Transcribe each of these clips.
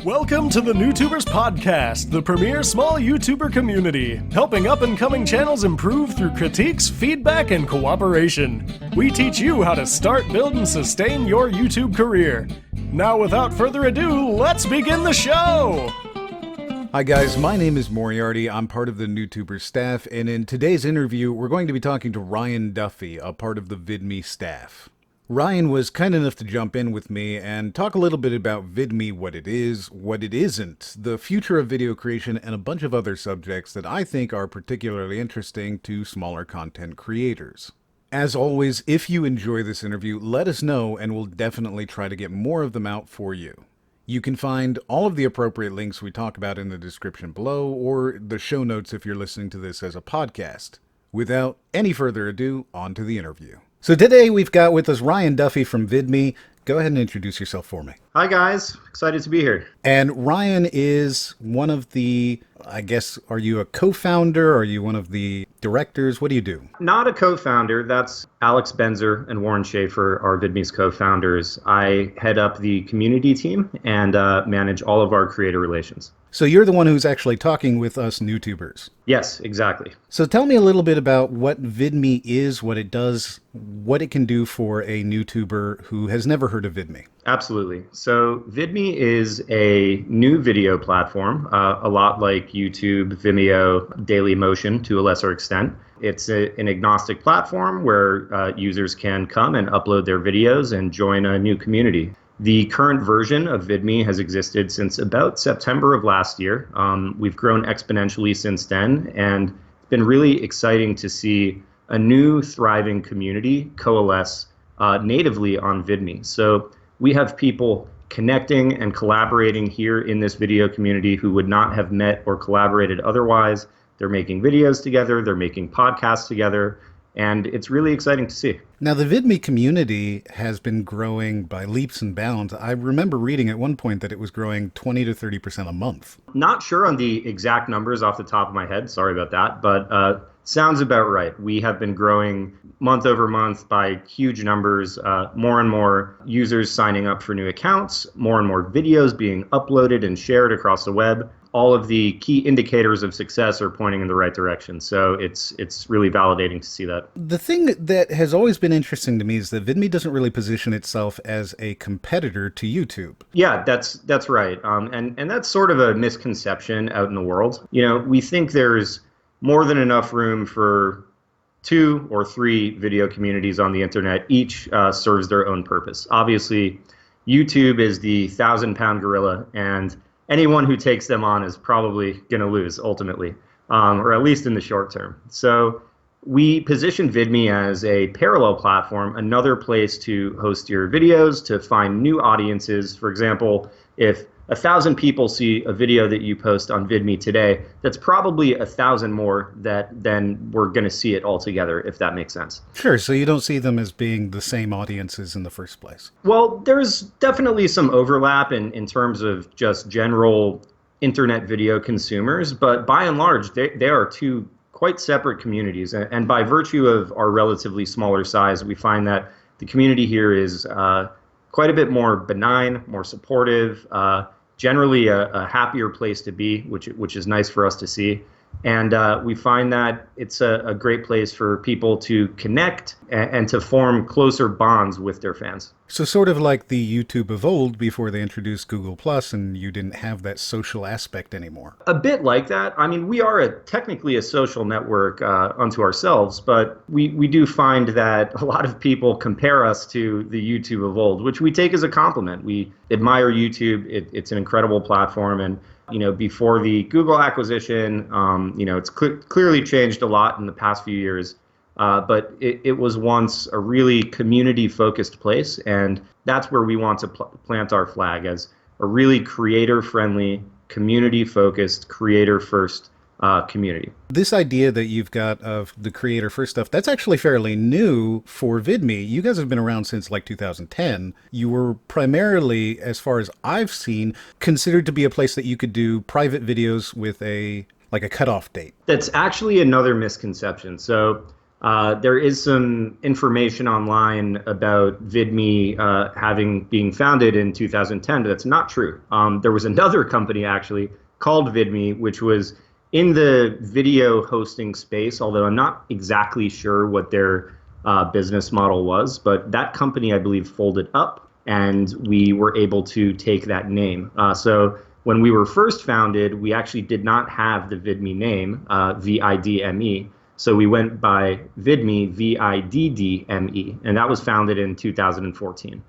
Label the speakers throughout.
Speaker 1: Welcome to the NewTubers podcast, the premier small YouTuber community, helping up-and-coming channels improve through critiques, feedback, and cooperation. We teach you how to start, build, and sustain your YouTube career. Now, without further ado, let's begin the show!
Speaker 2: Hi guys, my name is Moriarty. I'm part of the NewTuber staff, and in today's interview, we're going to be talking to Ryan Duffy, a part of the Vidme staff. Ryan was kind enough to jump in with me and talk a little bit about Vidme, what it is, what it isn't, the future of video creation, and a bunch of other subjects that I think are particularly interesting to smaller content creators. As always, if you enjoy this interview, let us know and we'll definitely try to get more of them out for you. You can find all of the appropriate links we talk about in the description below or the show notes if you're listening to this as a podcast. Without any further ado, on to the interview. So today we've got with us Ryan Duffy from Vidme. Go ahead and introduce yourself for me.
Speaker 3: Hi guys, excited to be here.
Speaker 2: And Ryan is one of the, I guess, are you a co-founder? Are you one of the directors? What do you do?
Speaker 3: Not a co-founder, that's Alex Benzer and Warren Schaefer are Vidme's co-founders. I head up the community team and manage all of our creator relations.
Speaker 2: So you're the one who's actually talking with us NewTubers.
Speaker 3: Yes, exactly.
Speaker 2: So tell me a little bit about what Vidme is, what it does, what it can do for a NewTuber who has never heard of Vidme.
Speaker 3: Absolutely. So Vidme is a new video platform, a lot like YouTube, Vimeo, Dailymotion to a lesser extent. It's an agnostic platform where users can come and upload their videos and join a new community. The current version of Vidme has existed since about September of last year. We've grown exponentially since then, and it's been really exciting to see a new thriving community coalesce natively on Vidme. So we have people connecting and collaborating here in this video community who would not have met or collaborated otherwise. They're making videos together, they're making podcasts together, and it's really exciting to see.
Speaker 2: Now, the Vidme community has been growing by leaps and bounds. I remember reading at one point that it was growing 20 to 30% a month.
Speaker 3: Not sure on the exact numbers off the top of my head, sorry about that, but sounds about right. We have been growing month over month by huge numbers, more and more users signing up for new accounts, more and more videos being uploaded and shared across the web. All of the key indicators of success are pointing in the right direction. So it's really validating to see that.
Speaker 2: The thing that has always been interesting to me is that Vidme doesn't really position itself as a competitor to YouTube.
Speaker 3: Yeah, that's right. And that's sort of a misconception out in the world. You know, we think there's more than enough room for 2 or 3 video communities on the internet. Each serves their own purpose. Obviously, YouTube is the 1,000-pound gorilla, and anyone who takes them on is probably going to lose ultimately, or at least in the short term. So we position Vidme as a parallel platform, another place to host your videos, to find new audiences. For example, if 1,000 people see a video that you post on Vidme today, that's probably 1,000 more that then we're going to see it all together, if that makes sense.
Speaker 2: Sure, so you don't see them as being the same audiences in the first place.
Speaker 3: Well, there's definitely some overlap in terms of just general internet video consumers, but by and large, they are 2 quite separate communities. And by virtue of our relatively smaller size, we find that the community here is quite a bit more benign, more supportive, generally a happier place to be, which is nice for us to see. And we find that it's a great place for people to connect and to form closer bonds with their fans.
Speaker 2: So sort of like the YouTube of old before they introduced Google Plus and you didn't have that social aspect anymore.
Speaker 3: A bit like that. I mean, we are technically a social network unto ourselves, but we do find that a lot of people compare us to the YouTube of old, which we take as a compliment. We admire YouTube. It's an incredible platform, and before the Google acquisition, it's clearly changed a lot in the past few years. But it was once a really community-focused place, and that's where we want to plant our flag, as a really creator-friendly, community-focused, creator-first community.
Speaker 2: This idea that you've got of the creator-first stuff, that's actually fairly new for Vidme. You guys have been around since like 2010. You were primarily, as far as I've seen, considered to be a place that you could do private videos with a cutoff date.
Speaker 3: That's actually another misconception. So There is some information online about Vidme being founded in 2010, but that's not true. There was another company actually called Vidme, which was in the video hosting space, although I'm not exactly sure what their business model was. But that company, I believe, folded up, and we were able to take that name. So when we were first founded, we actually did not have the Vidme name, Vidme. So we went by Vidme, Viddme, and that was founded in 2014.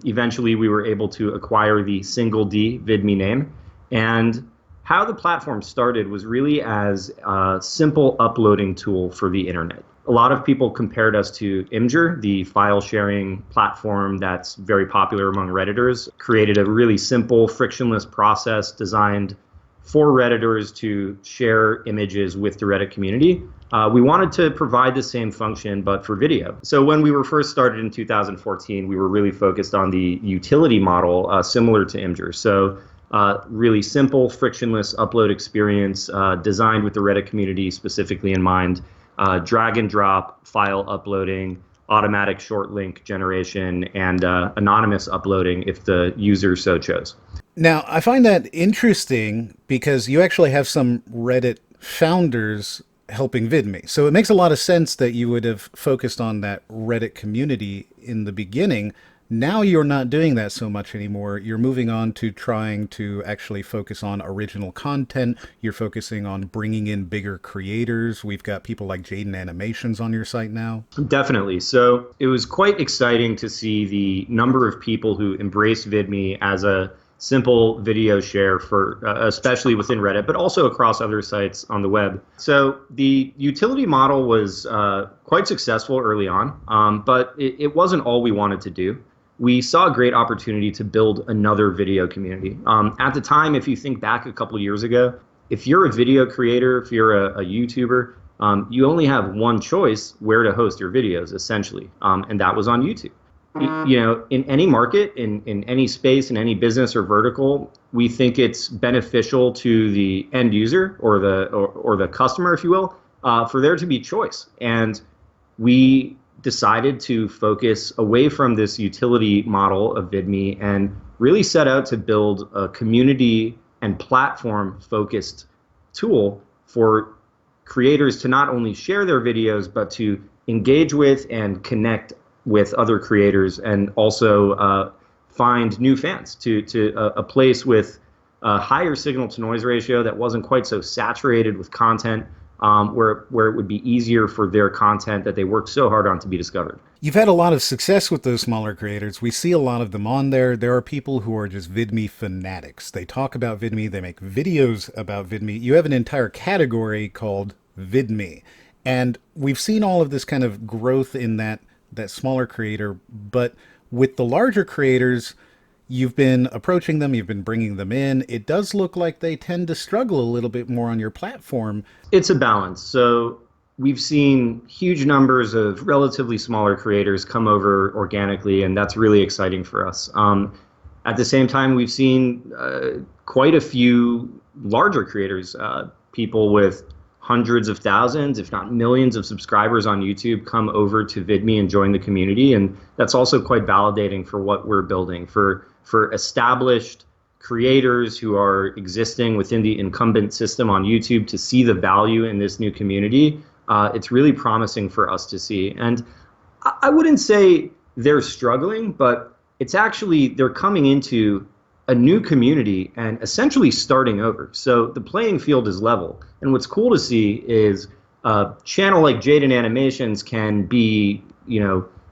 Speaker 3: Eventually, we were able to acquire the single D Vidme name. And how the platform started was really as a simple uploading tool for the internet. A lot of people compared us to Imgur, the file sharing platform that's very popular among Redditors, created a really simple, frictionless process designed for Redditors to share images with the Reddit community. We wanted to provide the same function, but for video. So when we were first started in 2014, we were really focused on the utility model, similar to Imgur. So really simple, frictionless upload experience designed with the Reddit community specifically in mind. Drag and drop file uploading, automatic short link generation, and anonymous uploading if the user so chose.
Speaker 2: Now, I find that interesting because you actually have some Reddit founders helping Vidme. So it makes a lot of sense that you would have focused on that Reddit community in the beginning. Now you're not doing that so much anymore. You're moving on to trying to actually focus on original content. You're focusing on bringing in bigger creators. We've got people like Jaden Animations on your site now.
Speaker 3: Definitely. So it was quite exciting to see the number of people who embraced Vidme as a simple video share for especially within Reddit, but also across other sites on the web. So the utility model was quite successful early on, but it wasn't all we wanted to do. We saw a great opportunity to build another video community. At the time, if you think back a couple of years ago, if you're a video creator, if you're a YouTuber, you only have one choice where to host your videos, essentially, and that was on YouTube. You know, in any market, in any space, in any business or vertical, we think it's beneficial to the end user or the customer, if you will, for there to be choice. And we decided to focus away from this utility model of Vidme and really set out to build a community and platform focused tool for creators to not only share their videos, but to engage with and connect with other creators, and also find new fans to a place with a higher signal to noise ratio that wasn't quite so saturated with content, where it would be easier for their content that they worked so hard on to be discovered.
Speaker 2: You've had a lot of success with those smaller creators. We see a lot of them on there. There are people who are just Vidme fanatics. They talk about Vidme. They make videos about Vidme. You have an entire category called Vidme. And we've seen all of this kind of growth in that smaller creator. But with the larger creators, you've been approaching them, you've been bringing them in. It does look like they tend to struggle a little bit more on your platform.
Speaker 3: It's a balance. So we've seen huge numbers of relatively smaller creators come over organically, and that's really exciting for us. At the same time, we've seen quite a few larger creators, people with hundreds of thousands, if not millions of subscribers on YouTube come over to Vidme and join the community. And that's also quite validating for what we're building. For established creators who are existing within the incumbent system on YouTube to see the value in this new community, it's really promising for us to see. And I wouldn't say they're struggling, but it's actually they're coming into a new community and essentially starting over. So the playing field is level. And what's cool to see is a channel like Jaden Animations can be,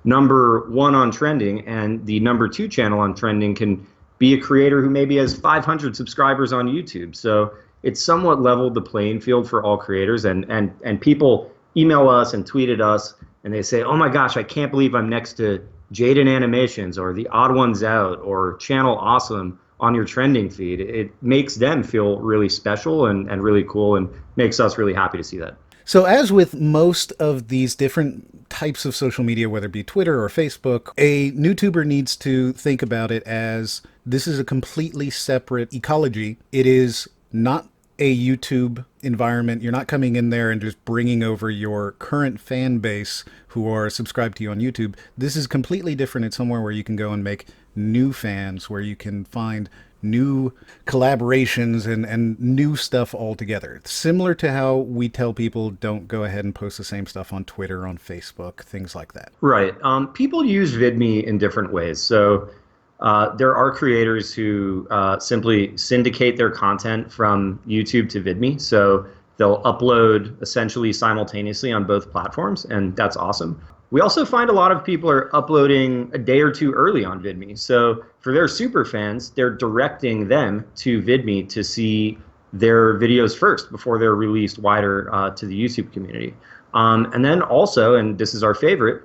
Speaker 3: number one on trending, and the number two channel on trending can be a creator who maybe has 500 subscribers on YouTube. So it's somewhat leveled the playing field for all creators, and people email us and tweet at us and they say, oh my gosh, I can't believe I'm next to Jaden Animations or The Odd Ones Out or Channel Awesome on your trending feed. It makes them feel really special and really cool, and makes us really happy to see that.
Speaker 2: So as with most of these different types of social media, whether it be Twitter or Facebook, a NewTuber needs to think about it as this is a completely separate ecology. It is not a YouTube environment. You're not coming in there and just bringing over your current fan base who are subscribed to you on YouTube. This is completely different. It's somewhere where you can go and make new fans, where you can find new collaborations and new stuff altogether. Similar to how we tell people don't go ahead and post the same stuff on Twitter, on Facebook, things like that.
Speaker 3: Right. People use Vidme in different ways. So there are creators who simply syndicate their content from YouTube to Vidme. So they'll upload essentially simultaneously on both platforms, and that's awesome. We also find a lot of people are uploading a day or two early on Vidme. So for their super fans, they're directing them to Vidme to see their videos first before they're released wider to the YouTube community. And then also, and this is our favorite,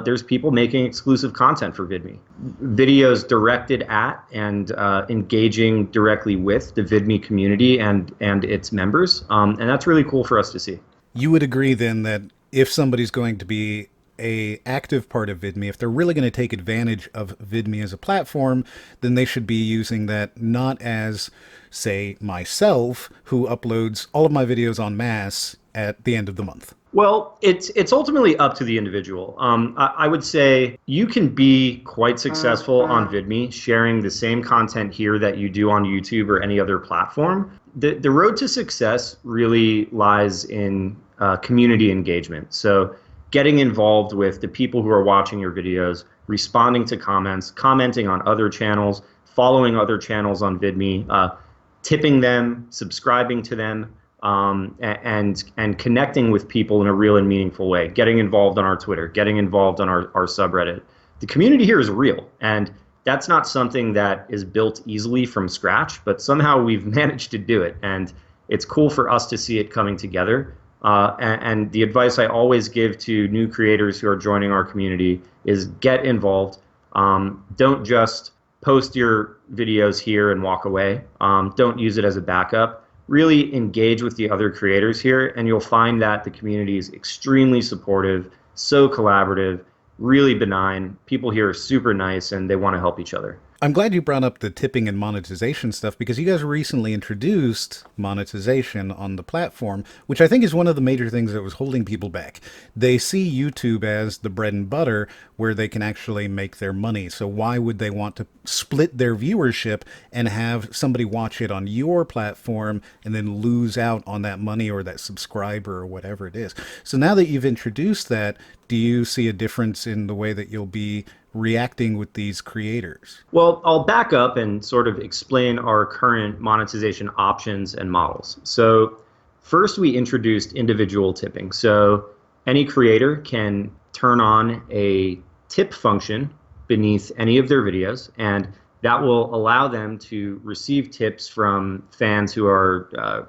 Speaker 3: there's people making exclusive content for Vidme. Videos directed at and engaging directly with the Vidme community and its members. And that's really cool for us to see.
Speaker 2: You would agree then that if somebody's going to be a active part of Vidme, if they're really going to take advantage of Vidme as a platform, then they should be using that not as, say, myself, who uploads all of my videos en masse at the end of the month.
Speaker 3: Well, it's ultimately up to the individual. I would say you can be quite successful on Vidme, sharing the same content here that you do on YouTube or any other platform. The road to success really lies in community engagement. So getting involved with the people who are watching your videos, responding to comments, commenting on other channels, following other channels on Vidme, tipping them, subscribing to them, and connecting with people in a real and meaningful way, getting involved on our Twitter, getting involved on our subreddit. The community here is real, and that's not something that is built easily from scratch, but somehow we've managed to do it, and it's cool for us to see it coming together. And the advice I always give to new creators who are joining our community is get involved. Don't just post your videos here and walk away. Don't use it as a backup. Really engage with the other creators here, and you'll find that the community is extremely supportive, so collaborative, really benign. People here are super nice, and they want to help each other.
Speaker 2: I'm glad you brought up the tipping and monetization stuff, because you guys recently introduced monetization on the platform, which I think is one of the major things that was holding people back. They see YouTube as the bread and butter where they can actually make their money. So why would they want to split their viewership and have somebody watch it on your platform and then lose out on that money or that subscriber or whatever it is? So now that you've introduced that, do you see a difference in the way that you'll be reacting with these creators?
Speaker 3: Well, I'll back up and sort of explain our current monetization options and models. So first, we introduced individual tipping. So any creator can turn on a tip function beneath any of their videos, and that will allow them to receive tips from fans who are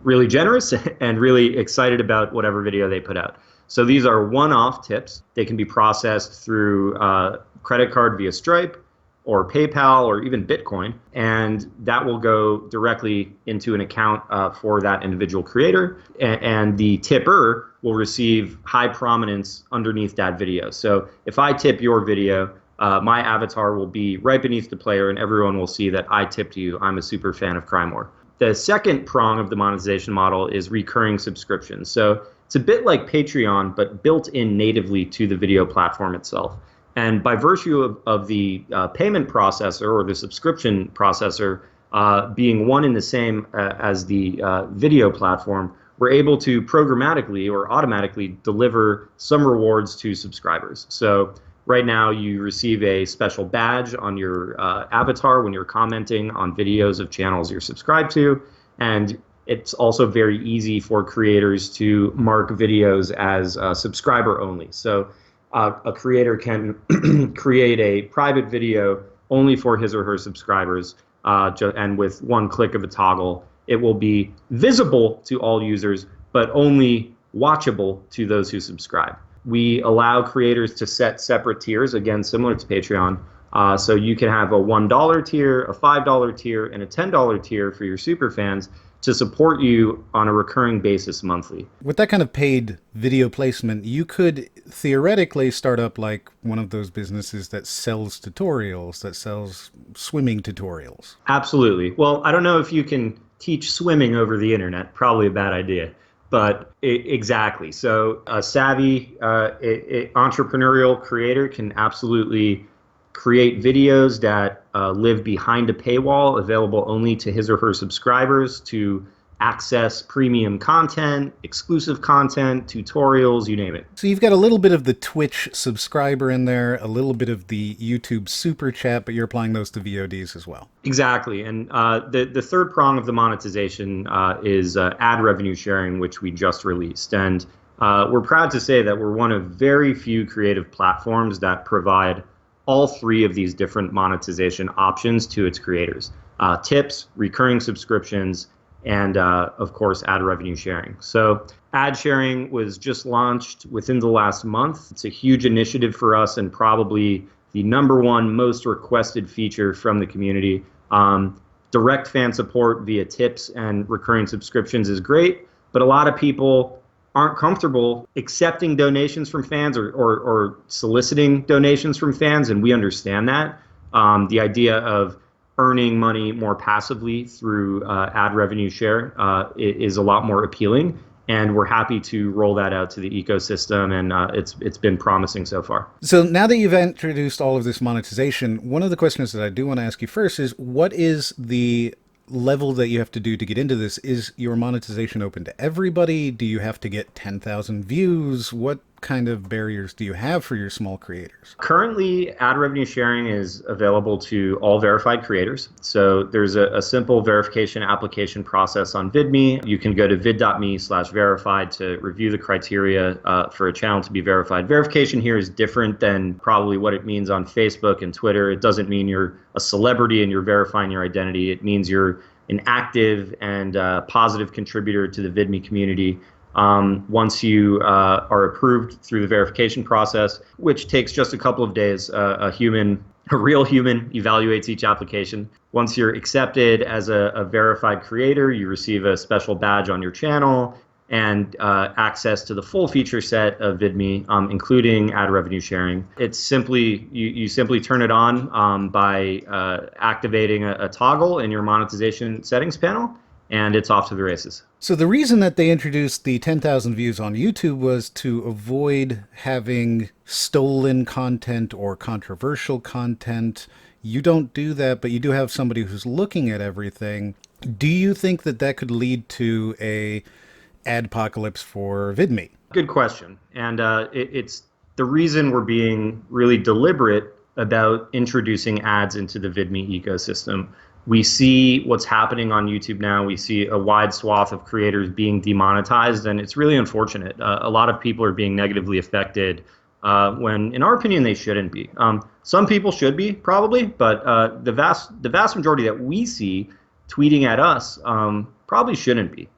Speaker 3: really generous and really excited about whatever video they put out. So these are one-off tips. They can be processed through credit card via Stripe or PayPal or even Bitcoin, and that will go directly into an account for that individual creator, and the tipper will receive high prominence underneath that video. So if I tip your video, my avatar will be right beneath the player, and everyone will see that I tipped you. I'm a super fan of Crime War. The second prong of the monetization model is recurring subscriptions. So it's a bit like Patreon, but built in natively to the video platform itself. And by virtue of the payment processor or the subscription processor being one and the same as the video platform, we're able to programmatically or automatically deliver some rewards to subscribers. So right now you receive a special badge on your avatar when you're commenting on videos of channels you're subscribed to, and it's also very easy for creators to mark videos as subscriber only. So a creator can create a private video only for his or her subscribers, and with one click of a toggle, it will be visible to all users, but only watchable to those who subscribe. We allow creators to set separate tiers, again, similar to Patreon. So you can have a $1 tier, a $5 tier, and a $10 tier for your super fans to support you on a recurring basis monthly.
Speaker 2: With that kind of paid video placement, you could theoretically start up like one of those businesses that sells tutorials, that sells swimming tutorials.
Speaker 3: Absolutely. Well, I don't know if you can teach swimming over the internet. Probably a bad idea. But exactly. So a savvy entrepreneurial creator can absolutely create videos that live behind a paywall, available only to his or her subscribers to access premium content, exclusive content, tutorials, you name it.
Speaker 2: So you've got a little bit of the Twitch subscriber in there, a little bit of the YouTube super chat, but you're applying those to VODs as well.
Speaker 3: Exactly. And the third prong of the monetization is ad revenue sharing, which we just released. And we're proud to say that we're one of very few creative platforms that provide all three of these different monetization options to its creators. Tips, recurring subscriptions, and of course, ad revenue sharing. So ad sharing was just launched within the last month. It's a huge initiative for us and probably the #1 most requested feature from the community. Direct fan support via tips and recurring subscriptions is great, but a lot of people aren't comfortable accepting donations from fans or soliciting donations from fans, and we understand that. The idea of earning money more passively through ad revenue share is a lot more appealing, and we're happy to roll that out to the ecosystem, and it's been promising so far.
Speaker 2: So now that you've introduced all of this monetization, one of the questions that I do want to ask you first is, what is the level that you have to do to get into this? Is your monetization open to everybody? Do you have to get 10,000 views? What kind of barriers do you have for your small creators?
Speaker 3: Currently, ad revenue sharing is available to all verified creators. So there's a simple verification application process on Vidme. You can go to vid.me/verified to review the criteria for a channel to be verified. Verification here is different than probably what it means on Facebook and Twitter. It doesn't mean you're a celebrity and you're verifying your identity. It means you're an active and positive contributor to the Vidme community. Once you are approved through the verification process, which takes just a couple of days, a real human evaluates each application. Once you're accepted as a verified creator, you receive a special badge on your channel and access to the full feature set of Vidme, including ad revenue sharing. It's simply, you simply turn it on by activating a toggle in your monetization settings panel, and it's off to the races.
Speaker 2: So the reason that they introduced the 10,000 views on YouTube was to avoid having stolen content or controversial content. You don't do that, but you do have somebody who's looking at everything. Do you think that that could lead to a adpocalypse for Vidme?
Speaker 3: Good question. And it's the reason we're being really deliberate about introducing ads into the Vidme ecosystem. We see what's happening on YouTube now. We see a wide swath of creators being demonetized, and it's really unfortunate. A lot of people are being negatively affected when, in our opinion, they shouldn't be. Some people should be, probably, but the vast majority that we see tweeting at us probably shouldn't be.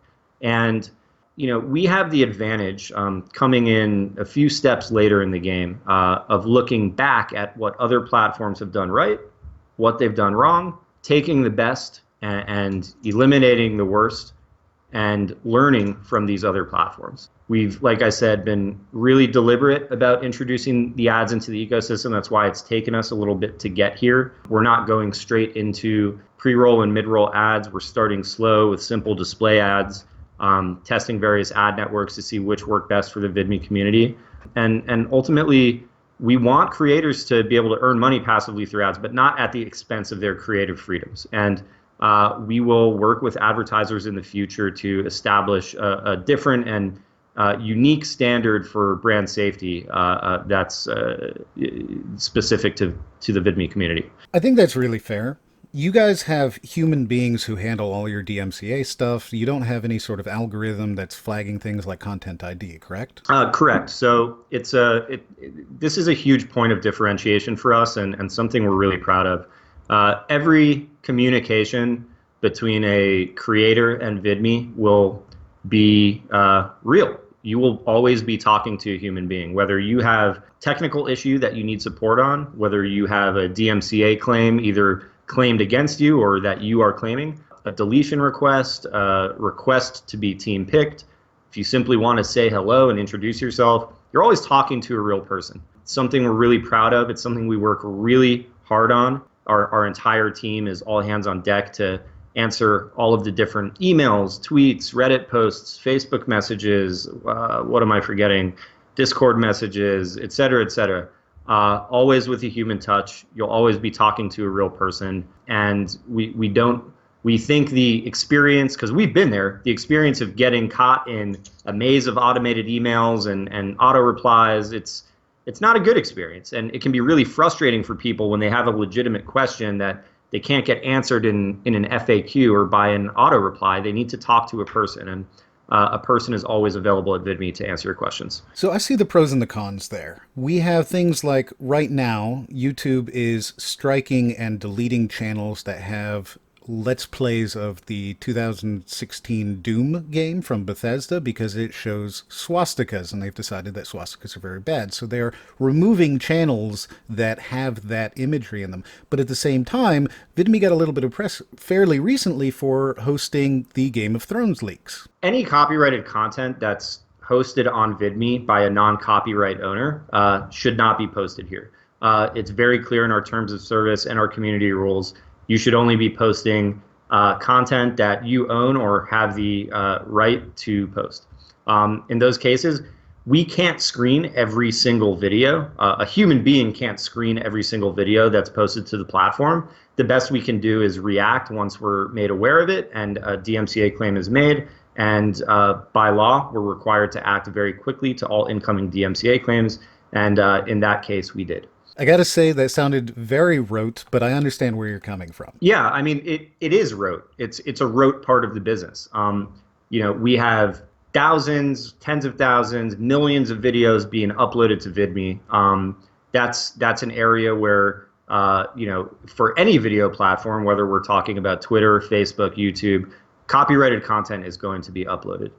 Speaker 3: And we have the advantage coming in a few steps later in the game of looking back at what other platforms have done right, what they've done wrong, taking the best and eliminating the worst, and learning from these other platforms. We've, like I said, been really deliberate about introducing the ads into the ecosystem. That's why it's taken us a little bit to get here. We're not going straight into pre-roll and mid-roll ads. We're starting slow with simple display ads, testing various ad networks to see which work best for the Vidme community. And ultimately, we want creators to be able to earn money passively through ads, but not at the expense of their creative freedoms. And we will work with advertisers in the future to establish a different and unique standard for brand safety that's specific to the Vidme community.
Speaker 2: I think that's really fair. You guys have human beings who handle all your DMCA stuff. You don't have any sort of algorithm that's flagging things like Content ID, correct?
Speaker 3: Correct. So this is a huge point of differentiation for us, and something we're really proud of. Every communication between a creator and Vidme will be real. You will always be talking to a human being, whether you have technical issue that you need support on, whether you have a DMCA claim either claimed against you or that you are claiming, a deletion request, a request to be team picked. If you simply want to say hello and introduce yourself, you're always talking to a real person. It's something we're really proud of. It's something we work really hard on. Our entire team is all hands on deck to answer all of the different emails, tweets, Reddit posts, Facebook messages, what am I forgetting? Discord messages, et cetera, et cetera. Always with a human touch. You'll always be talking to a real person. And we think the experience, because we've been there, the experience of getting caught in a maze of automated emails and auto replies, it's not a good experience. And it can be really frustrating for people when they have a legitimate question that they can't get answered in an FAQ or by an auto reply. They need to talk to a person. And a person is always available at Vidme to answer your questions.
Speaker 2: So I see the pros and the cons there. We have things like right now, YouTube is striking and deleting channels that have Let's Plays of the 2016 Doom game from Bethesda because it shows swastikas, and they've decided that swastikas are very bad. So they're removing channels that have that imagery in them. But at the same time, Vidme got a little bit of press fairly recently for hosting the Game of Thrones leaks.
Speaker 3: Any copyrighted content that's hosted on Vidme by a non-copyright owner should not be posted here. It's very clear in our terms of service and our community rules. You should only be posting content that you own or have the right to post. In those cases, we can't screen every single video. A human being can't screen every single video that's posted to the platform. The best we can do is react once we're made aware of it and a DMCA claim is made. And by law, we're required to act very quickly to all incoming DMCA claims. And in that case, we did.
Speaker 2: I gotta say, that sounded very rote, but I understand where you're coming from.
Speaker 3: Yeah, I mean, it is rote. It's a rote part of the business. We have thousands, tens of thousands, millions of videos being uploaded to Vidme. That's an area where, for any video platform, whether we're talking about Twitter, Facebook, YouTube, copyrighted content is going to be uploaded.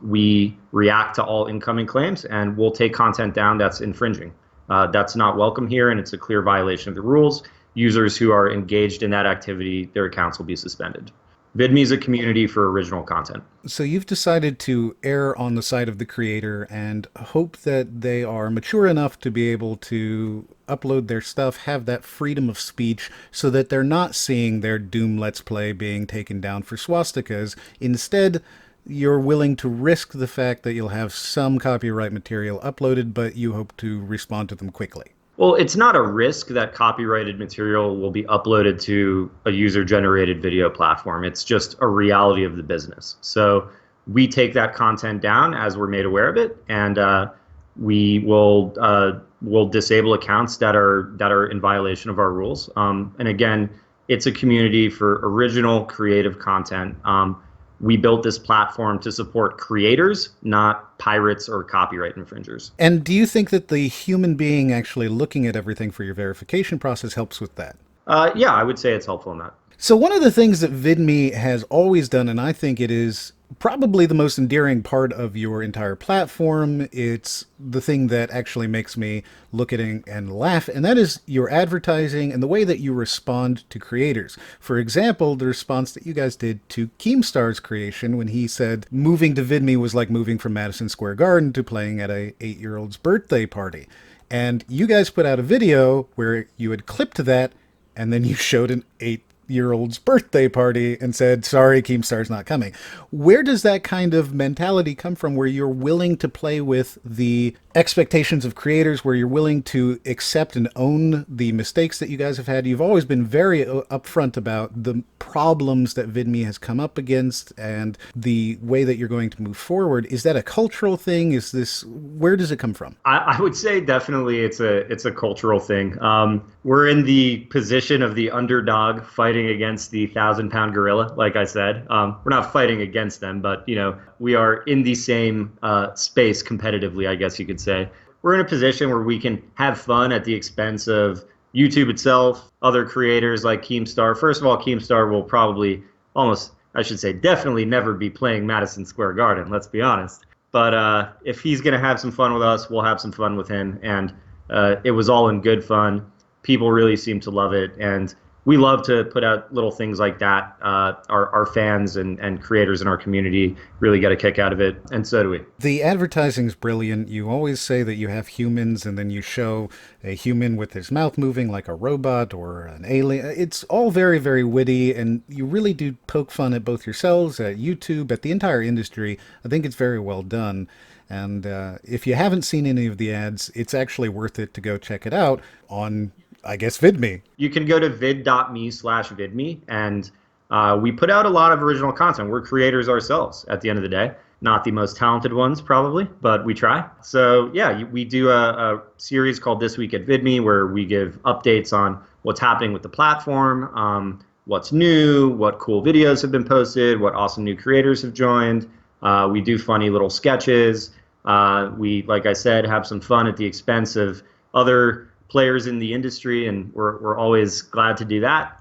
Speaker 3: We react to all incoming claims, and we'll take content down that's infringing. That's not welcome here, and it's a clear violation of the rules. Users who are engaged in that activity, their accounts will be suspended. Vidme is a community for original content.
Speaker 2: So you've decided to err on the side of the creator and hope that they are mature enough to be able to upload their stuff, have that freedom of speech, so that they're not seeing their Doom Let's Play being taken down for swastikas. Instead, you're willing to risk the fact that you'll have some copyright material uploaded, but you hope to respond to them quickly.
Speaker 3: Well, it's not a risk that copyrighted material will be uploaded to a user-generated video platform. It's just a reality of the business. So we take that content down as we're made aware of it, and we will disable accounts that are in violation of our rules. And again, it's a community for original creative content. We built this platform to support creators, not pirates or copyright infringers.
Speaker 2: And do you think that the human being actually looking at everything for your verification process helps with that?
Speaker 3: Yeah, I would say it's helpful in that.
Speaker 2: So one of the things that Vidme has always done, and I think it is probably the most endearing part of your entire platform, it's the thing that actually makes me look at it and laugh, and that is your advertising and the way that you respond to creators. For example, the response that you guys did to Keemstar's creation when he said moving to Vidme was like moving from Madison Square Garden to playing at a 8-year-old's birthday party. And you guys put out a video where you had clipped that, and then you showed an 8-year-old's birthday party and said, sorry, Keemstar's not coming. Where does that kind of mentality come from, where you're willing to play with the expectations of creators, where you're willing to accept and own the mistakes that you guys have had? You've always been very upfront about the problems that Vidme has come up against and the way that you're going to move forward. Is that a cultural thing? Where does it come from?
Speaker 3: I would say definitely it's a cultural thing. We're in the position of the underdog fighting against the 1,000-pound gorilla, like I said. We're not fighting against them, but we are in the same space competitively, I guess you could say. We're in a position where we can have fun at the expense of YouTube itself, other creators like Keemstar. First of all, Keemstar will probably definitely never be playing Madison Square Garden, let's be honest. But if he's going to have some fun with us, we'll have some fun with him. And it was all in good fun. People really seem to love it. And we love to put out little things like that. Our fans and creators in our community really get a kick out of it, and so do we.
Speaker 2: The advertising's brilliant. You always say that you have humans, and then you show a human with his mouth moving like a robot or an alien. It's all very, very witty, and you really do poke fun at both yourselves, at YouTube, at the entire industry. I think it's very well done. And if you haven't seen any of the ads, it's actually worth it to go check it out on, I guess, Vidme.
Speaker 3: You can go to vid.me/vidme, and we put out a lot of original content. We're creators ourselves at the end of the day. Not the most talented ones, probably, but we try. So yeah, we do a series called This Week at Vidme, where we give updates on what's happening with the platform, what's new, what cool videos have been posted, what awesome new creators have joined. We do funny little sketches. We, like I said, have some fun at the expense of other players in the industry, and we're always glad to do that.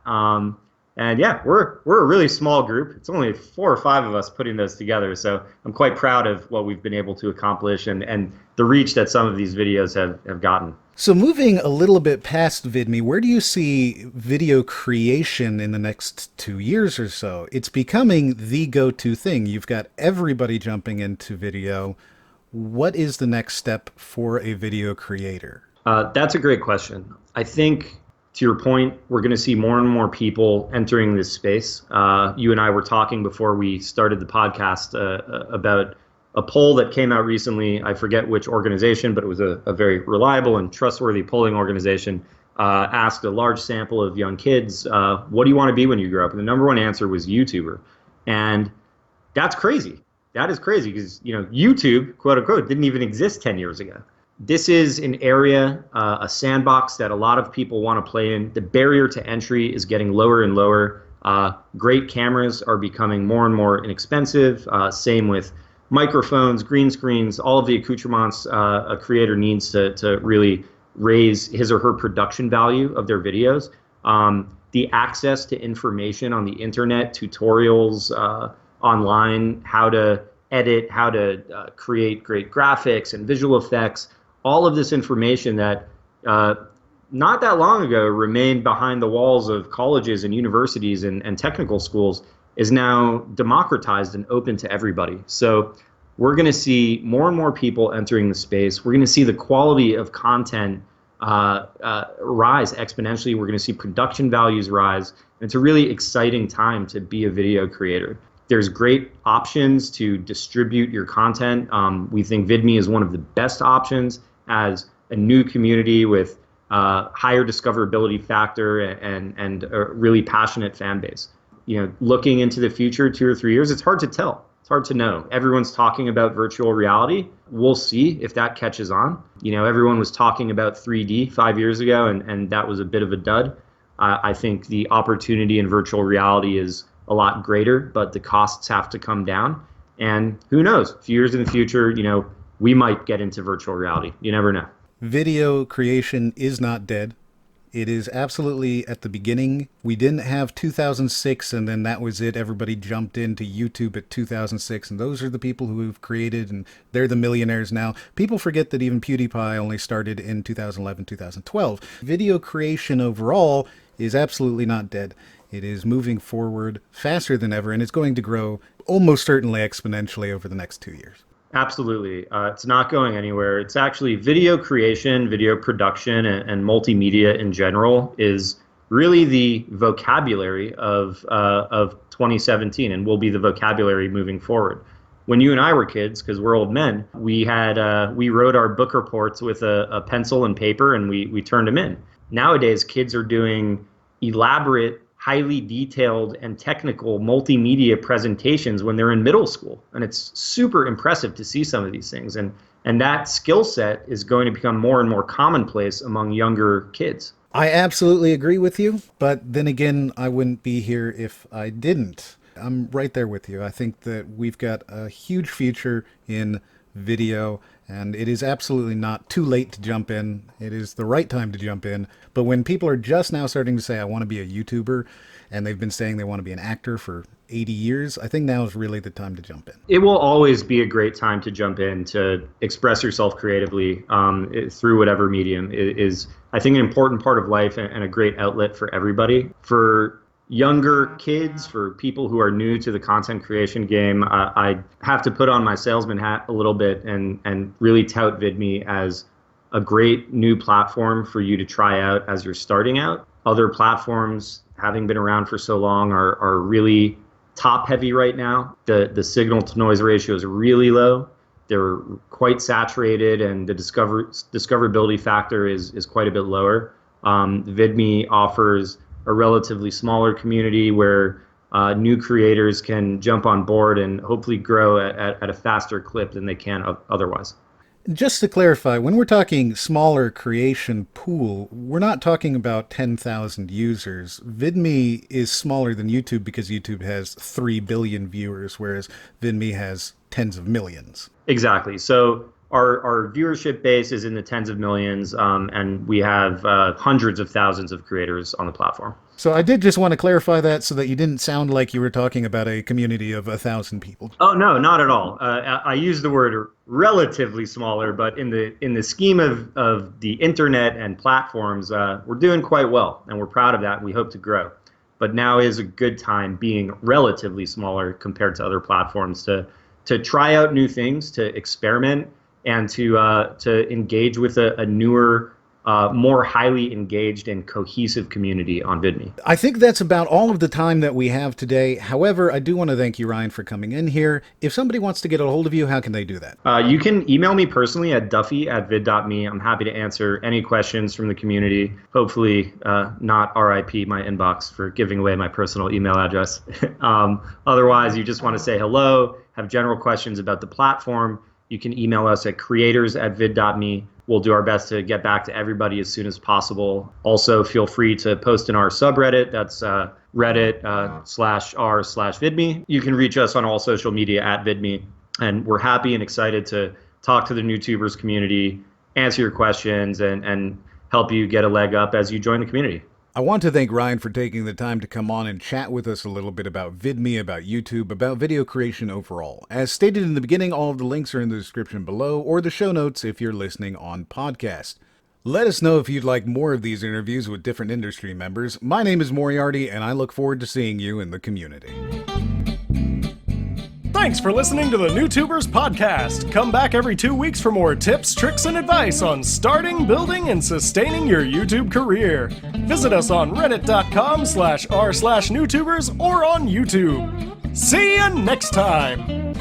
Speaker 3: And yeah, we're a really small group. It's only 4 or 5 of us putting those together. So I'm quite proud of what we've been able to accomplish and the reach that some of these videos have gotten.
Speaker 2: So moving a little bit past Vidme, where do you see video creation in the next 2 years or so? It's becoming the go-to thing. You've got everybody jumping into video. What is the next step for a video creator?
Speaker 3: That's a great question. I think, to your point, we're going to see more and more people entering this space. You and I were talking before we started the podcast about a poll that came out recently. I forget which organization, but it was a very reliable and trustworthy polling organization. Asked a large sample of young kids, what do you want to be when you grow up? And the number one answer was YouTuber. And that's crazy. That is crazy because, YouTube, quote unquote, didn't even exist 10 years ago. This is an area, a sandbox that a lot of people want to play in. The barrier to entry is getting lower and lower. Great cameras are becoming more and more inexpensive. Same with microphones, green screens, all of the accoutrements a creator needs to really raise his or her production value of their videos. The access to information on the internet, tutorials online, how to edit, how to create great graphics and visual effects, all of this information that not that long ago remained behind the walls of colleges and universities and technical schools is now democratized and open to everybody. So we're going to see more and more people entering the space. We're going to see the quality of content rise exponentially. We're going to see production values rise. And it's a really exciting time to be a video creator. There's great options to distribute your content. We think Vidme is one of the best options as a new community with higher discoverability factor and a really passionate fan base. Looking into the future 2 or 3 years, it's hard to tell. It's hard to know. Everyone's talking about virtual reality. We'll see if that catches on. Everyone was talking about 3D 5 years ago, and that was a bit of a dud. I think the opportunity in virtual reality is a lot greater, but the costs have to come down. And who knows? A few years in the future, we might get into virtual reality. You never know.
Speaker 2: Video creation is not dead. It is absolutely at the beginning. We didn't have 2006 and then that was it. Everybody jumped into YouTube at 2006 and those are the people who have created and they're the millionaires now. People forget that even PewDiePie only started in 2011, 2012. Video creation overall is absolutely not dead. It is moving forward faster than ever and it's going to grow almost certainly exponentially over the next 2 years.
Speaker 3: Absolutely. It's not going anywhere. It's actually video creation, video production, and multimedia in general is really the vocabulary of 2017 and will be the vocabulary moving forward. When you and I were kids, because we're old men, we wrote our book reports with a pencil and paper and we turned them in. Nowadays, kids are doing elaborate, highly detailed and technical multimedia presentations when they're in middle school. And it's super impressive to see some of these things. And that skill set is going to become more and more commonplace among younger kids.
Speaker 2: I absolutely agree with you. But then again, I wouldn't be here if I didn't. I'm right there with you. I think that we've got a huge future in video And it is absolutely not too late to jump in. It is the right time to jump in. But when people are just now starting to say, I want to be a YouTuber, and they've been saying they want to be an actor for 80 years, I think now is really the time to jump in.
Speaker 3: It will always be a great time to jump in, to express yourself creatively through whatever medium. It is, I think, an important part of life and a great outlet for everybody. For younger kids, for people who are new to the content creation game, I have to put on my salesman hat a little bit and really tout Vidme as a great new platform for you to try out as you're starting out. Other platforms, having been around for so long, are really top heavy right now. The signal to noise ratio is really low. They're quite saturated, and the discoverability factor is quite a bit lower. Vidme offers a relatively smaller community where new creators can jump on board and hopefully grow at a faster clip than they can otherwise.
Speaker 2: Just to clarify, when we're talking smaller creation pool, we're not talking about 10,000 users. Vidme is smaller than YouTube because YouTube has 3 billion viewers, whereas Vidme has tens of millions.
Speaker 3: Exactly. So our viewership base is in the tens of millions, and we have hundreds of thousands of creators on the platform.
Speaker 2: So I did just want to clarify that so that you didn't sound like you were talking about a community of 1,000 people.
Speaker 3: Oh, no, not at all. I use the word relatively smaller, but in the scheme of the internet and platforms, we're doing quite well, and we're proud of that, and we hope to grow. But now is a good time, being relatively smaller compared to other platforms, to try out new things, to experiment, and to engage with a newer, more highly engaged and cohesive community on Vidme.
Speaker 2: I think that's about all of the time that we have today. However, I do want to thank you, Ryan, for coming in here. If somebody wants to get a hold of you, how can they do that?
Speaker 3: You can email me personally at duffy@vid.me. I'm happy to answer any questions from the community. Hopefully not RIP my inbox for giving away my personal email address. Otherwise, you just want to say hello, have general questions about the platform, you can email us at creators@vid.me. We'll do our best to get back to everybody as soon as possible. Also, feel free to post in our subreddit. That's reddit/r/Vidme. You can reach us on all social media at Vidme. And we're happy and excited to talk to the NewTubers community, answer your questions, and help you get a leg up as you join the community.
Speaker 2: I want to thank Ryan for taking the time to come on and chat with us a little bit about Vidme, about YouTube, about video creation overall. As stated in the beginning, all of the links are in the description below, or the show notes if you're listening on podcast. Let us know if you'd like more of these interviews with different industry members. My name is Moriarty, and I look forward to seeing you in the community.
Speaker 1: Thanks for listening to the NewTubers podcast. Come back every 2 weeks for more tips, tricks, and advice on starting, building, and sustaining your YouTube career. Visit us on reddit.com/r/NewTubers or on YouTube. See you next time.